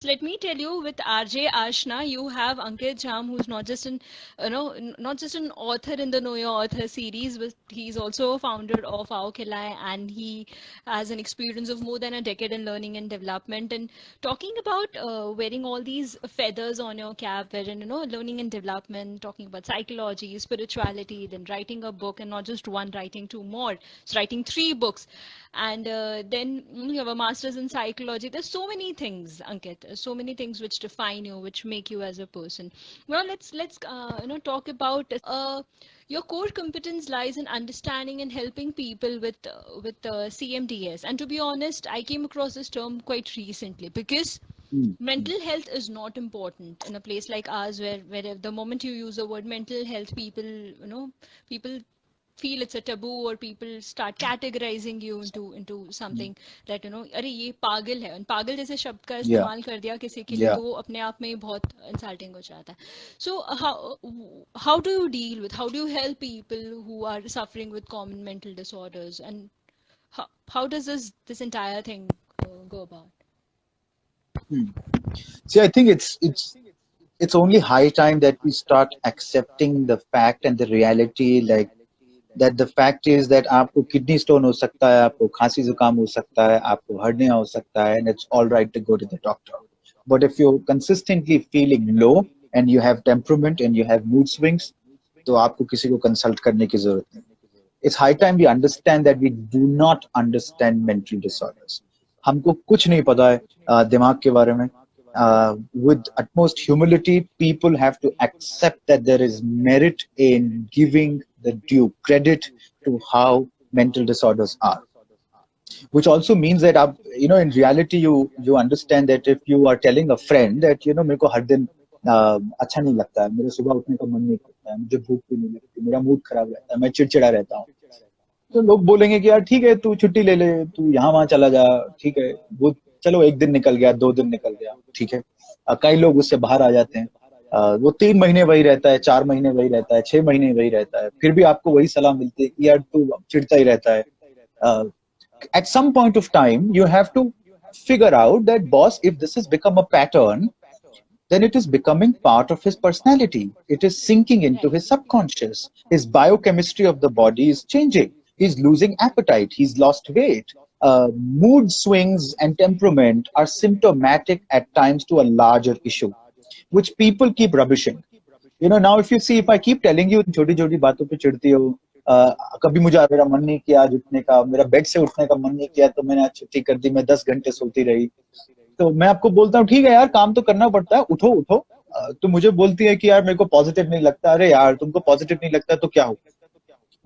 Let me tell you, with RJ Ashna, you have Ankit Jam, who's not just an, not just an author in the Know Your Author series, but he's also a founder of Ao Khilai, and he has an experience of more than a decade in learning and development. And talking about wearing all these feathers on your cap, wherein learning and development, talking about psychology, spirituality, then writing a book, and not just one, writing two more, so writing three books, and then you have a master's in psychology. There's so many things, Ankit, so many things which define you, which make you as a person. Well, let's talk about your core competence lies in understanding and helping people with CMDS. And to be honest, I came across this term quite recently, because Hmm. mental health is not important in a place like ours, where the moment you use the word mental health, people feel it's a taboo, or people start categorizing you into something that अरे ये पागल है, और पागल जैसे शब्द का Yeah, इस्तेमाल कर दिया किसी के लिए, yeah. तो वो अपने आप में ही बहुत इंसल्टिंग हो जाता है. So how do you deal with, how do you help people who are suffering with common mental disorders, and how does this entire thing go about? Hmm. See, I think it's only high time that we start accepting the fact and the reality, like that the fact is that आपको kidney stone हो सकता है, आपको खांसी जुकाम हो सकता है, आपको hernia हो सकता है, and it's all right to go to the doctor. But if you're consistently feeling low and you have temperament and you have mood swings, तो आपको किसी को consult करने की जरूरत नहीं. It's high time we understand that we do not understand mental disorders. हमको कुछ नहीं पता है दिमाग के बारे में. With utmost humility, people have to accept that there is merit in giving the due credit to how mental disorders are. Which also means that in reality you understand that if you are telling a friend that मेरे को हर दिन अच्छा नहीं लगता है, मेरे सुबह उठने का मन नहीं करता है, मुझे भूख भी नहीं लगती, मेरा मूड खराब रहता है, मैं चिड़चिड़ा रहता हूँ, तो लोग बोलेंगे कि यार ठीक है, तू छुट्टी ले ले, तू यहाँ वहां चला जा, ठीक है, वो चलो एक दिन निकल गया, दो दिन निकल गया, ठीक है. कई लोग उससे बाहर आ जाते हैं. वो 3 महीने वही रहता है, 4 महीने वही रहता है, 6 महीने वही रहता है, फिर भी आपको वही सलाह मिलती है कि यार तू चिढ़ता ही रहता है. At some point of time you have to figure out that, boss, if this has become a pattern, then it is becoming part of his personality. It is sinking into his subconscious. His biochemistry of the body is changing. He's losing appetite. He's lost weight. Mood swings and temperament are symptomatic at times to a larger issue, which people keep rubbishing. Now if you see, if I keep telling you छोटी छोटी बातों पे चिढ़ती हो, कभी मुझे मेरा मन नहीं किया आज उठने का, मेरा बेड से उठने का मन नहीं किया, तो मैंने आज छुट्टी कर दी, मैं 10 घंटे सोती रही, तो मैं आपको बोलता हूँ ठीक है यार, काम तो करना पड़ता है, उठो उठो. तो मुझे बोलती है कि यार मेरे को पॉजिटिव नहीं लगता. अरे यार तुमको पॉजिटिव नहीं लगता तो क्या हो?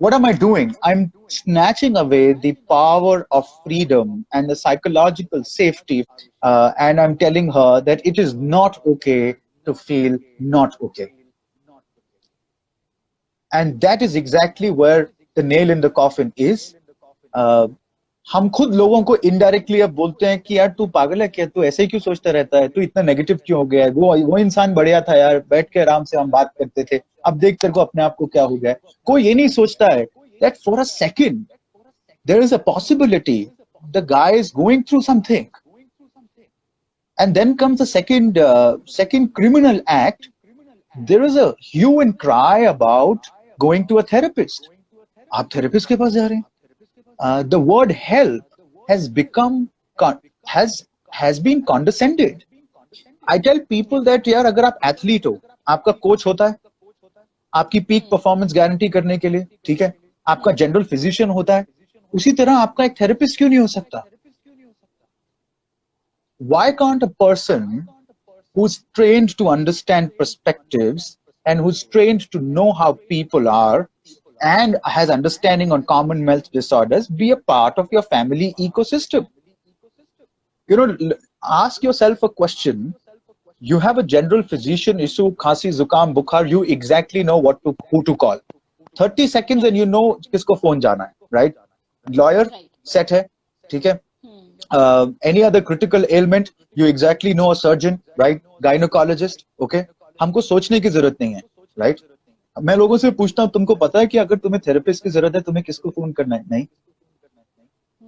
What am I doing? I'm snatching away the power of freedom and the psychological safety, and I'm telling her that it is not okay to feel not okay. And that is exactly where the nail in the coffin is. हम खुद लोगों को indirectly अब बोलते हैं कि यार तू पागल है क्या, तू ऐसे ही क्यों सोचता रहता है, तू इतना नेगेटिव क्यों हो गया है, वो इंसान बढ़िया था यार, बैठ के आराम से हम बात करते थे, अब देख तेरे को अपने आप को क्या हो गया है. कोई ये नहीं सोचता है that for a second there is a possibility the guy is going through something, and then comes the second criminal act. There is a hue and cry about going to a therapist. आप therapist के पास जा रहे हैं. The word help has become has been condescended. I tell people that यार अगर आप athlete हो, आपका कोच होता है आपकी पीक परफॉर्मेंस गारंटी करने के लिए, ठीक है, आपका जनरल फिजिशियन होता है, उसी तरह आपका एक थेरेपिस्ट क्यों नहीं हो सकता? Why can't a person who's trained to understand perspectives and who's trained to know how people are and has understanding on common health disorders be a part of your family ecosystem? Ask yourself a question. You have a general physician issue, khasi zukam bukhar, you exactly know who to call. 30 seconds and you know kisko phone jana hai, right? Lawyer set hai, theek hai. Any other critical ailment, you exactly know a surgeon, right? Gynecologist, okay? हमको सोचने की जरूरत नहीं है, right? मैं लोगों से पूछता हूँ, तुमको पता है कि अगर तुम्हें थेरेपिस्ट की जरूरत है, तुम्हें किसको फोन करना है? नहीं,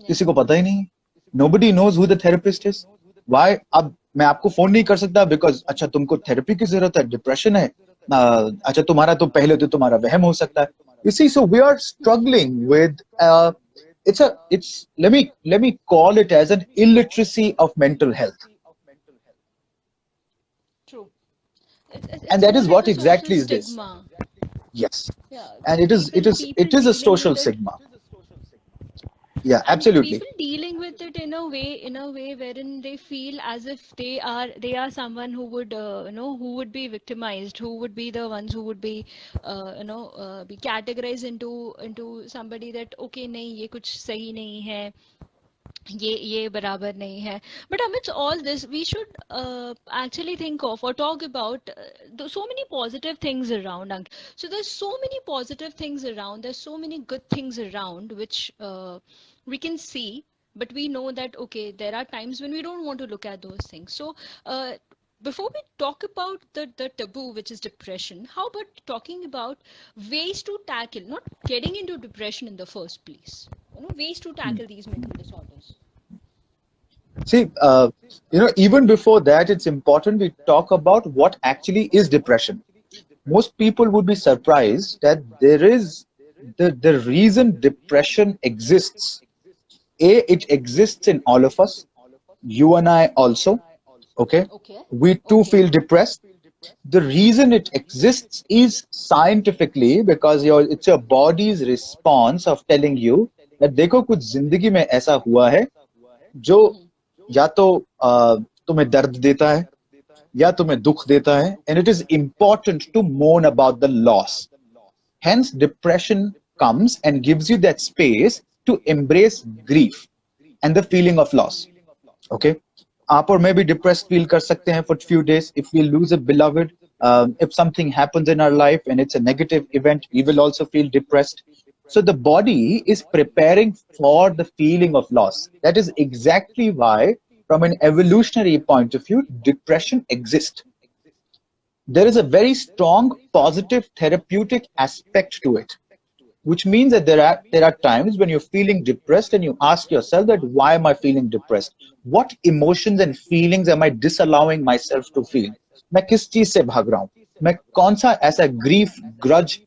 किसी को पता ही नहीं. Nobody knows who the therapist is. Why? अब मैं आपको फोन नहीं कर सकता बिकॉज अच्छा तुमको थेरेपी की जरूरत है, डिप्रेशन है, अच्छा तुम्हारा तो पहले तो तुम्हारा वहम हो सकता है. You see, so we are struggling with let me call it as an illiteracy of mental health, True. and It's that more is like what a social exactly is this. stigma. Yes, Yeah, and it is it people is people it is a dealing social with it, stigma. Yeah, and absolutely. people dealing with it in a way wherein they feel as if they are someone who would who would be victimized, who would be the ones who would be be categorized into somebody that okay nahi ye kuch sahi nahi hai, ये बराबर नहीं है. But amidst all this we should actually think of or talk about so many positive things around, so there's so many positive things around, there's so many good things around which we can see, but we know that okay there are times when we don't want to look at those things. So uh, before we talk about the taboo which is depression, how about talking about ways to tackle not getting into depression in the first place, ways to Hmm. tackle these mental disorders. See, even before that, it's important we talk about what actually is depression. Most people would be surprised that there is the reason depression exists. It exists in all of us, you and I also. Okay, Okay. we too Okay. feel depressed. The reason it exists is scientifically because it's your body's response of telling you that देखो कुछ जिंदगी में ऐसा हुआ है जो Mm-hmm. या तो तुम्हें दर्द देता है या तुम्हें दुख देता है, and it is important to mourn about the loss. Hence depression comes and gives you that space to embrace grief and the feeling of loss. Okay, आप और मैं भी depressed feel कर सकते हैं for few days if we lose a beloved. If something happens in our life and it's a negative event, we will also feel depressed. So the body is preparing for the feeling of loss. That is exactly why, from an evolutionary point of view, depression exists. There is a very strong positive therapeutic aspect to it, which means that there are times when you're feeling depressed and you ask yourself that why am I feeling depressed, what emotions and feelings am I disallowing myself to feel, मैं किस चीज से भाग रहा हूँ, मैं कौन सा ऐसा grief grudge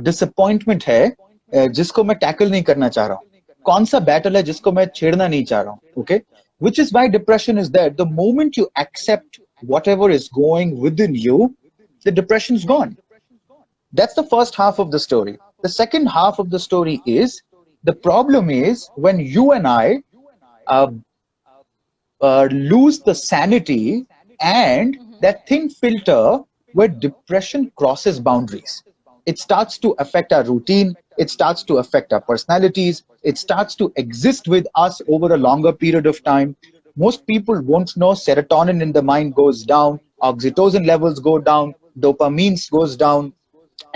डिसअपॉइंटमेंट है जिसको मैं टैकल नहीं करना चाह रहा हूँ, कौन सा बैटल है जिसको मैं छेड़ना नहीं चाह रहा हूँ. Okay, which is why depression is there. The moment you accept whatever is going within you, the depression is gone. That's the first half of the story. The second half of the story is the problem is when you and I uh, lose the sanity and that thin filter where depression crosses boundaries. It starts to affect our routine, it starts to affect our personalities, it starts to exist with us over a longer period of time. Most people won't know serotonin in the mind goes down, oxytocin levels go down, dopamine goes down,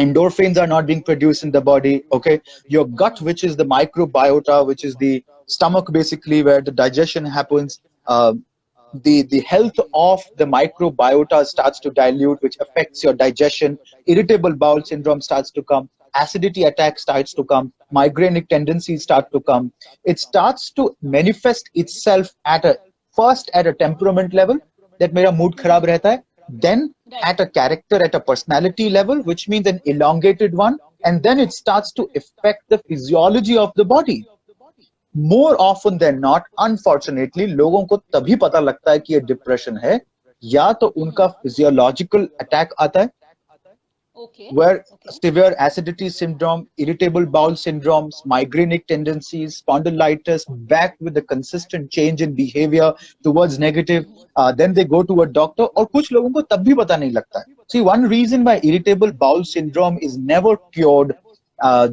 endorphins are not being produced in the body. Okay, your gut, which is the microbiota, which is the stomach basically where the digestion happens, the health of the microbiota starts to dilute, which affects your digestion. Irritable bowel syndrome starts to come, acidity attack starts to come, migrainic tendencies start to come. It starts to manifest itself at a first at a temperament level, that मेरा mood खराब रहता है, then Right. at a character, at a personality level, which means an elongated one, and then it starts to affect the physiology of the body. More often than not, unfortunately, लोगों को तभी पता लगता है कि ये डिप्रेशन है या तो उनका फिजियोलॉजिकल अटैक आता है, Okay. where Okay. severe acidity syndrome, irritable bowel syndromes, migrainic tendencies, spondylitis, backed with a consistent change in behavior towards negative, then they go to a doctor. और कुछ लोगों को तब भी पता नहीं लगता है. See, one reason why irritable bowel syndrome is never cured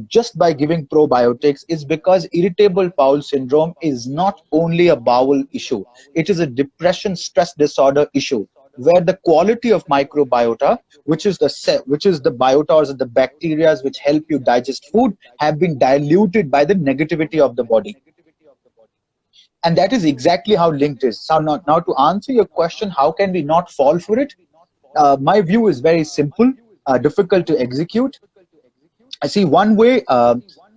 just by giving probiotics is because irritable bowel syndrome is not only a bowel issue. It is a depression stress disorder issue where the quality of microbiota, which is the biota or the bacteria which help you digest food, have been diluted by the negativity of the body. And that is exactly how linked is. So now to answer your question, how can we not fall for it? My view is very simple, difficult to execute. I see one way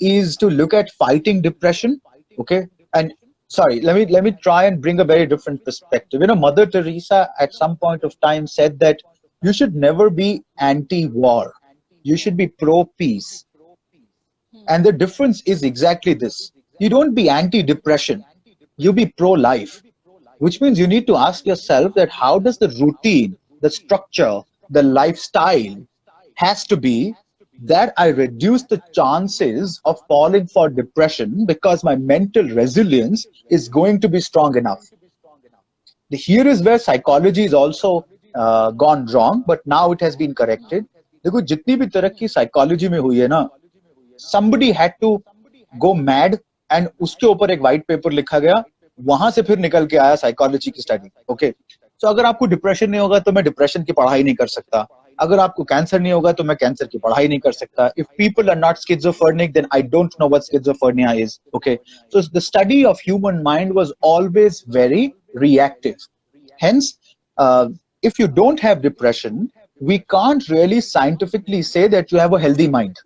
is to look at fighting depression. Okay, and sorry, let me try and bring a very different perspective. Mother Teresa at some point of time said that you should never be anti-war, you should be pro-peace. And the difference is exactly this: you don't be anti-depression, you be pro-life, which means you need to ask yourself that how does the routine, the structure, the lifestyle has to be that I reduce the chances of falling for depression because my mental resilience is going to be strong enough. Here is where psychology is also gone wrong, but now it has been corrected. देखो जितनी भी तरक्की psychology में हुई है ना, somebody had to go mad and उसके ऊपर एक white paper लिखा गया, वहां से फिर निकल के आया साइकोलॉजी की स्टडी. ओके, सो अगर आपको डिप्रेशन नहीं होगा तो मैं डिप्रेशन की पढ़ाई नहीं कर सकता. अगर आपको कैंसर नहीं होगा तो मैं कैंसर की पढ़ाई नहीं कर सकता. If people are not schizophrenic then I don't know what schizophrenia is. Okay, so the study of human mind was always very reactive. Hence, if you don't have depression, we can't really scientifically say that you have a healthy mind.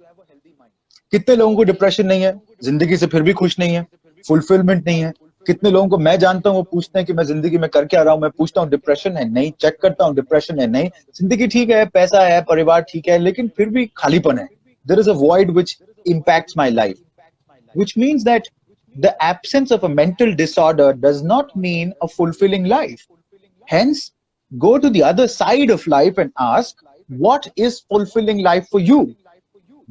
कितने लोगों को depression नहीं है, जिंदगी से फिर भी खुश नहीं है, फुलफिलमेंट नहीं है. कितने लोगों को मैं जानता हूँ वो पूछते हैं कि मैं जिंदगी में कर क्या रहा हूँ, मैं पूछता हूँ डिप्रेशन है नहीं, चेक करता हूँ डिप्रेशन है नहीं, जिंदगी ठीक है, पैसा है, परिवार ठीक है, लेकिन फिर भी खालीपन है. There is a void which impacts my life, which means that the absence of a mental disorder does not mean a fulfilling life. Hence, go to the other side of life and ask, what is fulfilling life for you?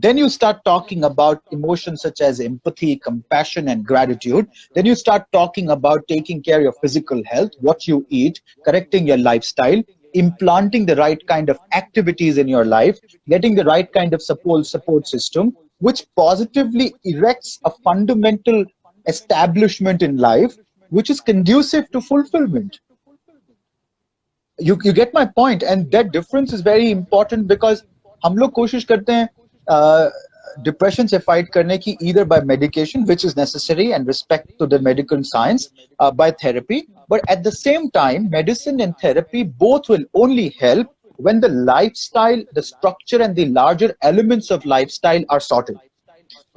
Then you start talking about emotions such as empathy, compassion, and gratitude. Then you start talking about taking care of your physical health, what you eat, correcting your lifestyle, implanting the right kind of activities in your life, getting the right kind of support system, which positively erects a fundamental establishment in life, which is conducive to fulfillment. You get my point, and that difference is very important because हम लोग कोशिश करते हैं depression से fight करने की either by medication, which is necessary and respect to the medical science, by therapy, but at the same time medicine and therapy both will only help when the lifestyle, the structure, and the larger elements of lifestyle are sorted.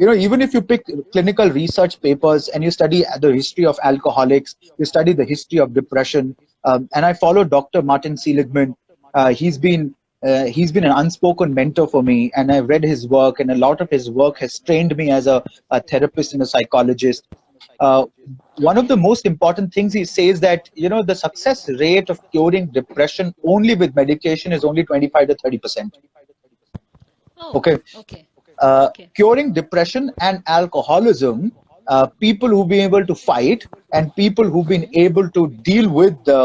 Even if you pick clinical research papers and you study the history of alcoholics, you study the history of depression, and I follow Dr. Martin Seligman. He's been an unspoken mentor for me, and I've read his work, and a lot of his work has trained me as a therapist and a psychologist. One of the most important things he says that the success rate of curing depression only with medication is only 25 to 30%. Oh, Okay. okay. Curing depression and alcoholism, people who've been able to fight and people who've been able to deal with the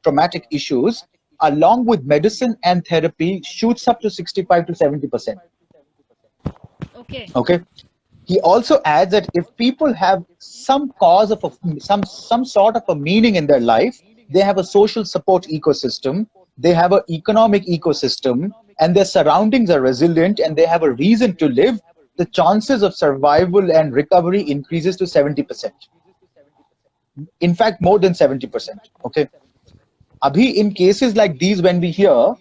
traumatic issues, along with medicine and therapy, shoots up to 65 to 70%. Okay. Okay. He also adds that if people have some cause of some sort of a meaning in their life, they have a social support ecosystem, they have an economic ecosystem, and their surroundings are resilient, and they have a reason to live, the chances of survival and recovery increases to 70%. In fact, more than 70%. Okay. Abhi, in cases like these, when we hear,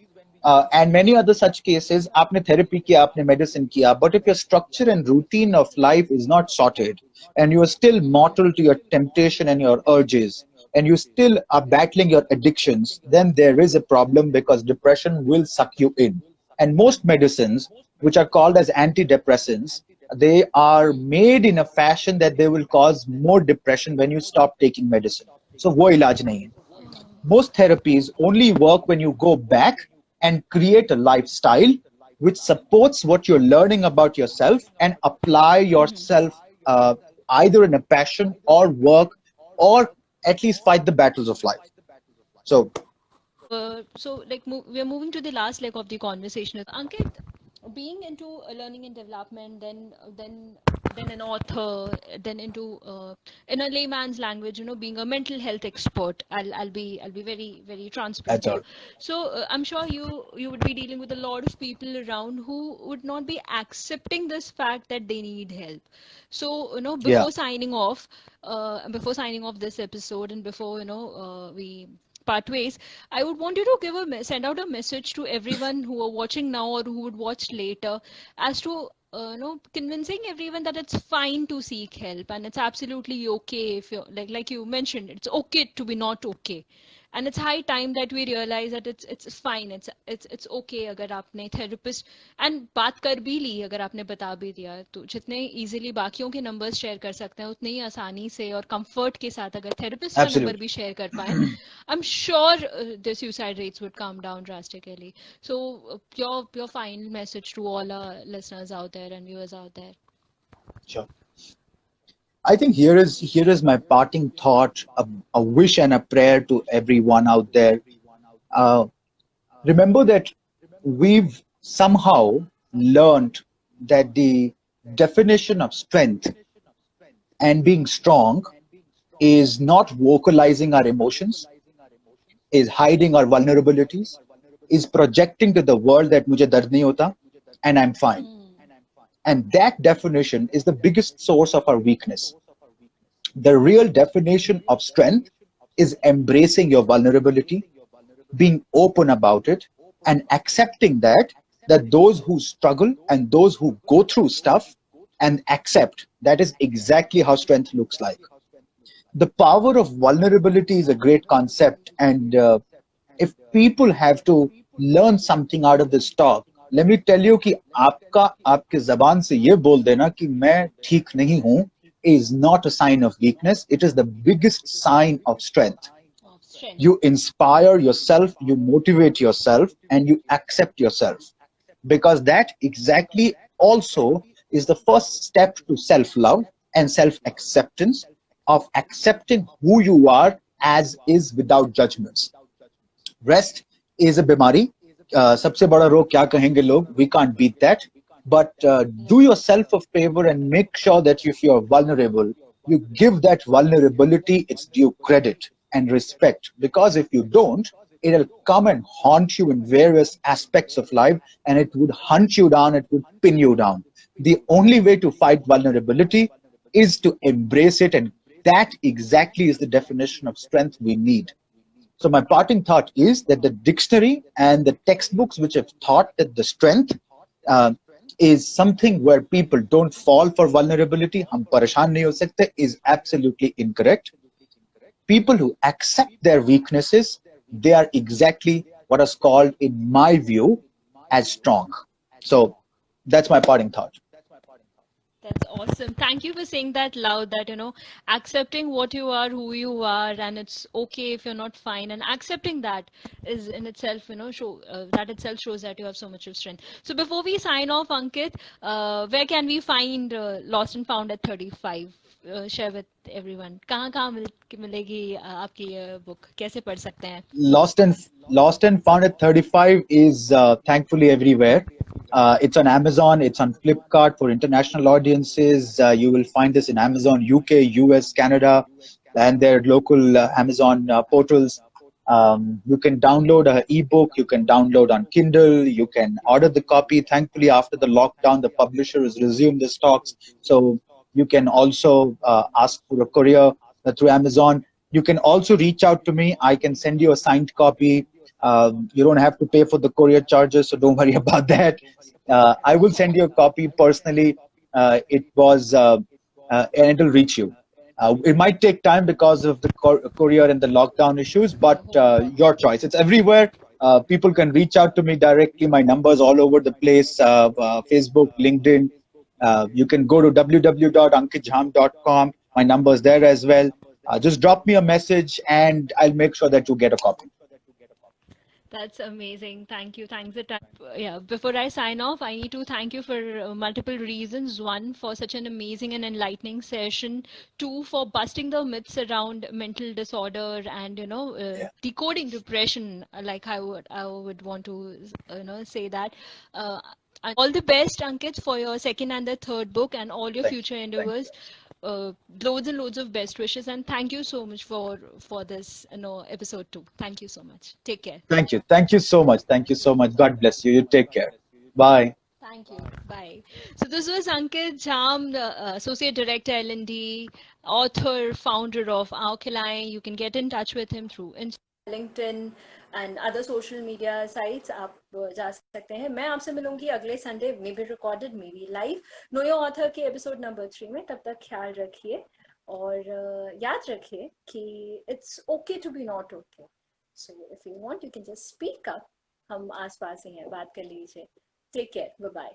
and many other such cases, aapne therapy kiya, aapne medicine kiya, but if your structure and routine of life is not sorted, and you are still mortal to your temptation and your urges, and you still are battling your addictions, then there is a problem because depression will suck you in. And most medicines, which are called as antidepressants, they are made in a fashion that they will cause more depression when you stop taking medicine. So, wo ilaj nahi hai. Most therapies only work when you go back and create a lifestyle which supports what you're learning about yourself and apply yourself either in a passion or work, or at least fight the battles of life. So, So like we are moving to the last leg of the conversation. Ankit, being into learning and development, then an author, then into in a layman's language, being a mental health expert. I'll be very transparent that's here. all. So I'm sure you would be dealing with a lot of people around who would not be accepting this fact that they need help. So Yeah. before signing off this episode, and before we part ways, I would want you to send out a message to everyone who are watching now or who would watch later, as to convincing everyone that it's fine to seek help and it's absolutely okay if you're like you mentioned, it's okay to be not okay. And it's high time that we realize that it's fine, it's okay अगर आपने therapist and बात कर भी ली, अगर आपने बता भी दिया, तो जितने easily बाकियों के numbers share कर सकते हैं उतने ही आसानी से और comfort के साथ अगर therapist का number Absolutely. भी share कर पाए, I'm sure the suicide rates would come down drastically. So, your final message to all our listeners out there and viewers out there. Sure. I think here is my parting thought, a wish and a prayer to everyone out there. Uh, Remember that we've somehow learned that the definition of strength and being strong is not vocalizing our emotions, is hiding our vulnerabilities, is projecting to the world that mujhe dard nahi hota and I'm fine. And that definition is the biggest source of our weakness. The real definition of strength is embracing your vulnerability, being open about it, and accepting that those who struggle and those who go through stuff and accept, that is exactly how strength looks like. The power of vulnerability is a great concept, and if people have to learn something out of this talk, let me tell you कि आपका आपके जबान से ये बोल देना कि मैं ठीक नहीं हूं is not a sign of weakness. It is the biggest sign of strength. Of strength. You inspire yourself, you motivate yourself, and you accept yourself, because that exactly also is the first step to self love and self acceptance, of accepting who you are as is without judgments. Rest is a bimari. सबसे बड़ा रोग क्या कहेंगे लोग? We can't beat that. But do yourself a favor and make sure that if you're vulnerable, you give that vulnerability its due credit and respect. Because if you don't, it'll come and haunt you in various aspects of life, and it would hunt you down, it would pin you down. The only way to fight vulnerability is to embrace it, and that exactly is the definition of strength we need. So my parting thought is that the dictionary and the textbooks which have taught that the strength uh, is something where people don't fall for vulnerability, hum pareshan nahi ho sakte, is absolutely incorrect. People who accept their weaknesses, they are exactly what is called, in my view, as strong. So that's my parting thought. That's awesome. Thank you for saying that loud, that, accepting what you are, who you are, and it's okay if you're not fine. And accepting that is in itself, that itself shows that you have so much of strength. So before we sign off, Ankit, where can we find Lost and Found at 35? Share with everyone. कहाँ मिलेगी आपकी ये book? कैसे पढ़ सकते हैं? Lost and Found at 35 is thankfully everywhere. It's on Amazon, it's on Flipkart for international audiences. You will find this in Amazon UK, US, Canada, and their local Amazon portals. You can download an ebook, you can download on Kindle, you can order the copy. Thankfully, after the lockdown, the publisher has resumed the stocks, so you can also ask for a courier through Amazon. You can also reach out to me. I can send you a signed copy. You don't have to pay for the courier charges, so don't worry about that. I will send you a copy personally. And it'll reach you. It might take time because of the courier and the lockdown issues, but your choice. It's everywhere. People can reach out to me directly. My number's all over the place. Facebook, LinkedIn. You can go to www.ankitjham.com. My number's there as well. Just drop me a message and I'll make sure that you get a copy. That's amazing. Thank you. Thanks a ton. Yeah, before I sign off, I need to thank you for multiple reasons. One, for such an amazing and enlightening session. Two, for busting the myths around mental disorder and, decoding depression, like I would want to, say that. And all the best, Ankit, for your second and the third book and all your future endeavors. Loads and loads of best wishes, and thank you so much for this episode 2. Thank you so much. Take care. Thank you so much. Thank you so much. God bless you. You take care. Bye. Thank you. Bye. So this was Ankit Jham, the Associate Director L&D, author, founder of Our Khelaएं. You can get in touch with him through Instagram. LinkedIn and other social media sites आप जा सकते हैं। मैं आपसे मिलूंगी अगले Sunday, may be recorded may be live, know your author के episode number 3 में। तब तक ख्याल रखिए और याद रखिए कि it's okay to be not okay. So if you want you can just speak up. हम आसपास ही हैं, बात कर लीजिए। Take care, bye bye.